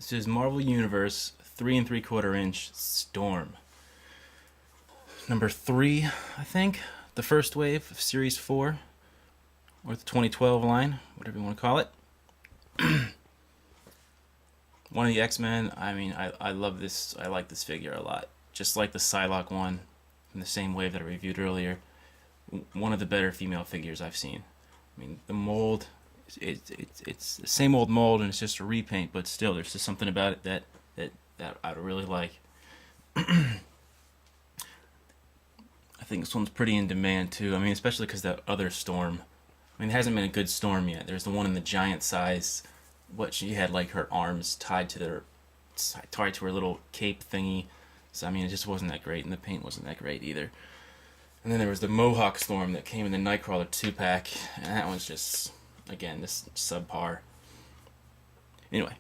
This is Marvel Universe 3 3/4 inch Storm. Number 3, I think. The first wave of Series 4, or the 2012 line, whatever you want to call it. One of the X-Men. I love this. I like this figure a lot. Just like the Psylocke one, in the same wave that I reviewed earlier. One of the better female figures I've seen. The mold, it's the same old mold, and it's just a repaint, but still, there's just something about it that I really like. I think this one's pretty in demand too. Especially because that other Storm. It hasn't been a good Storm yet. There's the one in the giant size. What she had, like, her arms tied to her little cape thingy. So it just wasn't that great, and the paint wasn't that great either. And then there was the Mohawk Storm that came in the Nightcrawler 2-pack, and that one's just, again, this subpar. Anyway,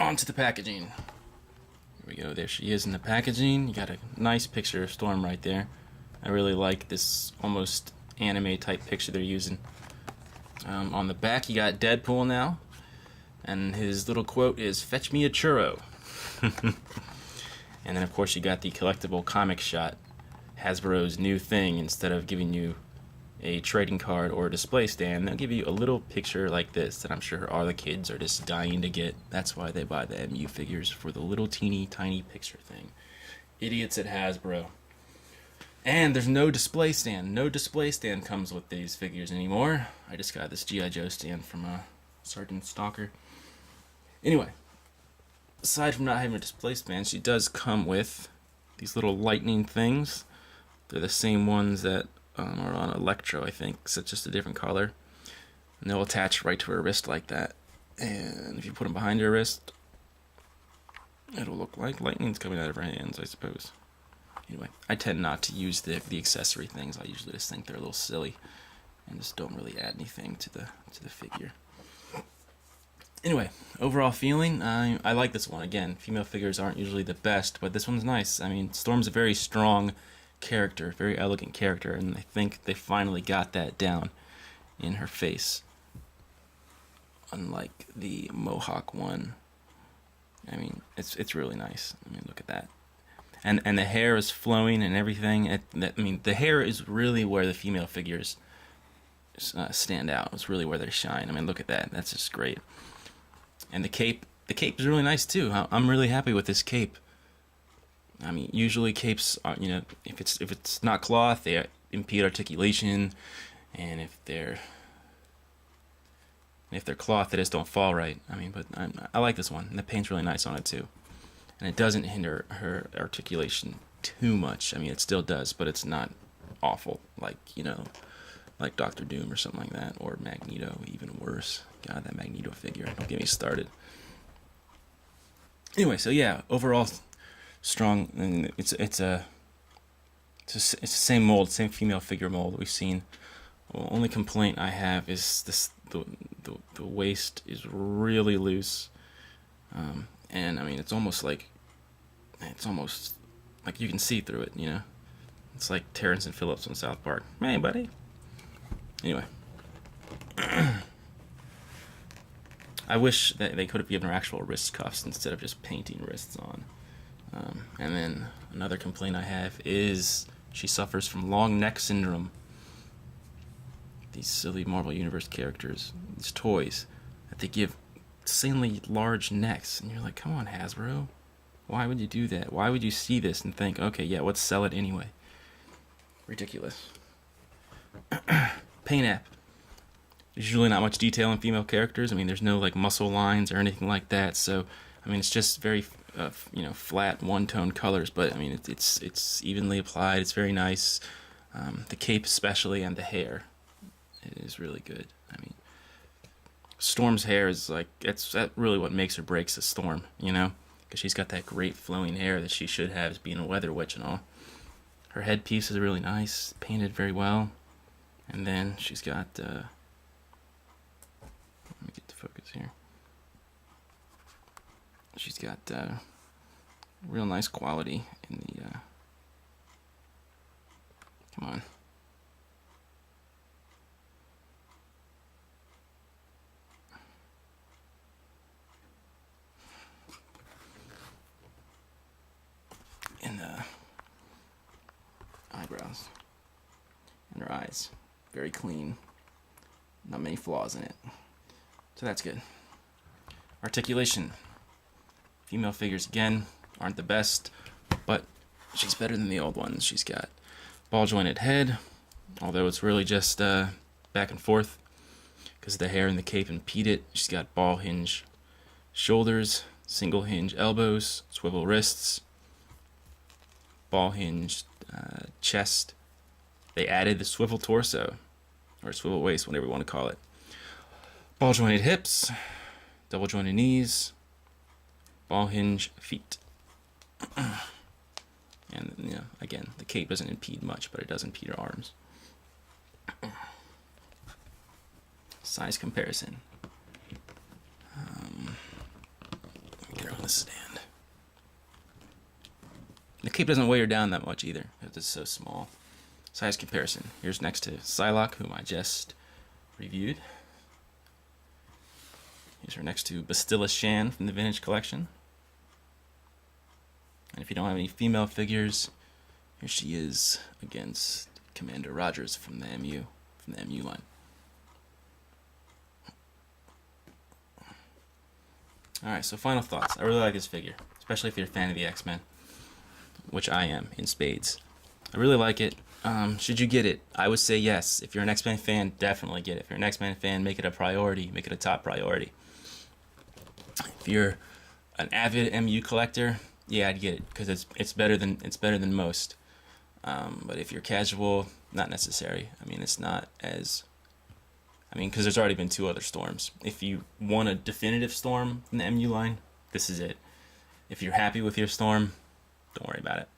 on to the packaging. Here we go. There she is in the packaging. You got a nice picture of Storm right there. I really like this almost anime type picture they're using. On the back, you got Deadpool now. And his little quote is, "Fetch me a churro." And then, of course, you got the collectible comic shot. Hasbro's new thing. Instead of giving you a trading card or a display stand, they'll give you a little picture like this that I'm sure all the kids are just dying to get. That's why they buy the MU figures, for the little teeny tiny picture thing. Idiots at Hasbro. And there's no display stand. No display stand comes with these figures anymore. I just got this G.I. Joe stand from Sergeant Stalker. Anyway, aside from not having a display stand, she does come with these little lightning things. They're the same ones that are on Electro, I think, except just a different color. And they'll attach right to her wrist like that. And if you put them behind her wrist, it'll look like lightning's coming out of her hands, I suppose. Anyway, I tend not to use the accessory things. I usually just think they're a little silly and just don't really add anything to the figure. Anyway, overall feeling, I like this one. Again, female figures aren't usually the best, but this one's nice. Storm's a very strong character, very elegant character, and I think they finally got that down in her face. Unlike the Mohawk one. It's really nice. Look at that. And the hair is flowing and everything. The hair is really where the female figures stand out. It's really where they shine. Look at that. That's just great. And the cape is really nice too. I'm really happy with this cape. Usually capes are, if it's not cloth, they impede articulation, and if they're cloth, they just don't fall right. But I like this one. And the paint's really nice on it too, and it doesn't hinder her articulation too much. It still does, but it's not awful like Doctor Doom or something like that, or Magneto, even worse. God, that Magneto figure, don't get me started. Anyway, so yeah, overall strong, and it's the same mold, same female figure mold that we've seen. The only complaint I have is the waist is really loose, and it's almost like you can see through it. It's like Terrence and Phillips on South Park. Hey, buddy. Anyway. I wish that they could have given her actual wrist cuffs instead of just painting wrists on. And then another complaint I have is she suffers from long neck syndrome. These silly Marvel Universe characters, these toys, that they give insanely large necks. And you're like, come on, Hasbro. Why would you do that? Why would you see this and think, okay, yeah, let's sell it anyway? Ridiculous. Paint app. There's usually not much detail in female characters. There's no muscle lines or anything like that. So, it's just very, flat one-tone colors. But it's evenly applied. It's very nice. The cape especially, and the hair, it is really good. Storm's hair is that's really what makes or breaks a Storm. Because she's got that great flowing hair that she should have as being a weather witch and all. Her headpiece is really nice, painted very well, and then she's got. Let me get the focus here. She's got real nice quality in the. Come on. eyes. Very clean. Not many flaws in it. So that's good. Articulation. Female figures, again, aren't the best, but she's better than the old ones. She's got ball-jointed head, although it's really just back and forth because the hair and the cape impede it. She's got ball hinge shoulders, single hinge elbows, swivel wrists, ball hinge chest. They added the swivel torso, or swivel waist, whatever you want to call it. Ball jointed hips, double jointed knees, ball hinge feet. And you know, again, the cape doesn't impede much, but it does impede her arms. Size comparison. Get her on the stand. The cape doesn't weigh her down that much either, because it's so small. Size comparison. Here's next to Psylocke, whom I just reviewed. Here's her next to Bastilla Shan from the Vintage Collection. And if you don't have any female figures, here she is against Commander Rogers from the MU line. Alright, so final thoughts. I really like this figure, especially if you're a fan of the X-Men, which I am, in spades. I really like it. Should you get it? I would say yes. If you're an X-Men fan, definitely get it. If you're an X-Men fan, make it a priority. Make it a top priority. If you're an avid MU collector, yeah, I'd get it because it's better than most. But if you're casual, not necessary. I mean, it's not as. I mean, because there's already been 2 other Storms. If you want a definitive Storm in the MU line, this is it. If you're happy with your Storm, don't worry about it.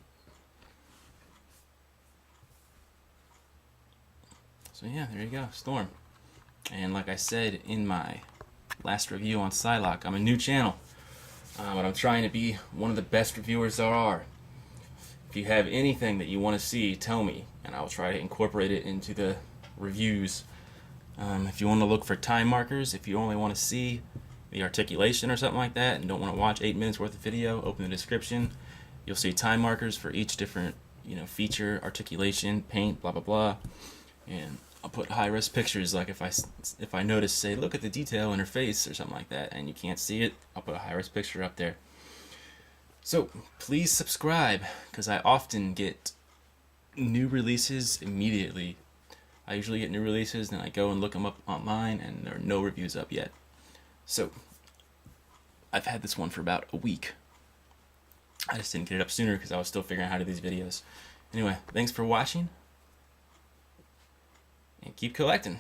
So yeah, there you go, Storm. And like I said in my last review on Psylocke, I'm a new channel, but I'm trying to be one of the best reviewers there are. If you have anything that you want to see, tell me, and I'll try to incorporate it into the reviews. If you want to look for time markers, if you only want to see the articulation or something like that and don't want to watch 8 minutes worth of video, open the description. You'll see time markers for each different, feature, articulation, paint, blah blah blah. And I'll put high-res pictures, like if I notice, say, look at the detail in her face or something like that, and you can't see it, I'll put a high-res picture up there. So please subscribe, because I often get new releases immediately. I usually get new releases, then I go and look them up online, and there are no reviews up yet. So I've had this one for about a week. I just didn't get it up sooner because I was still figuring out how to do these videos. Anyway, thanks for watching, and keep collecting.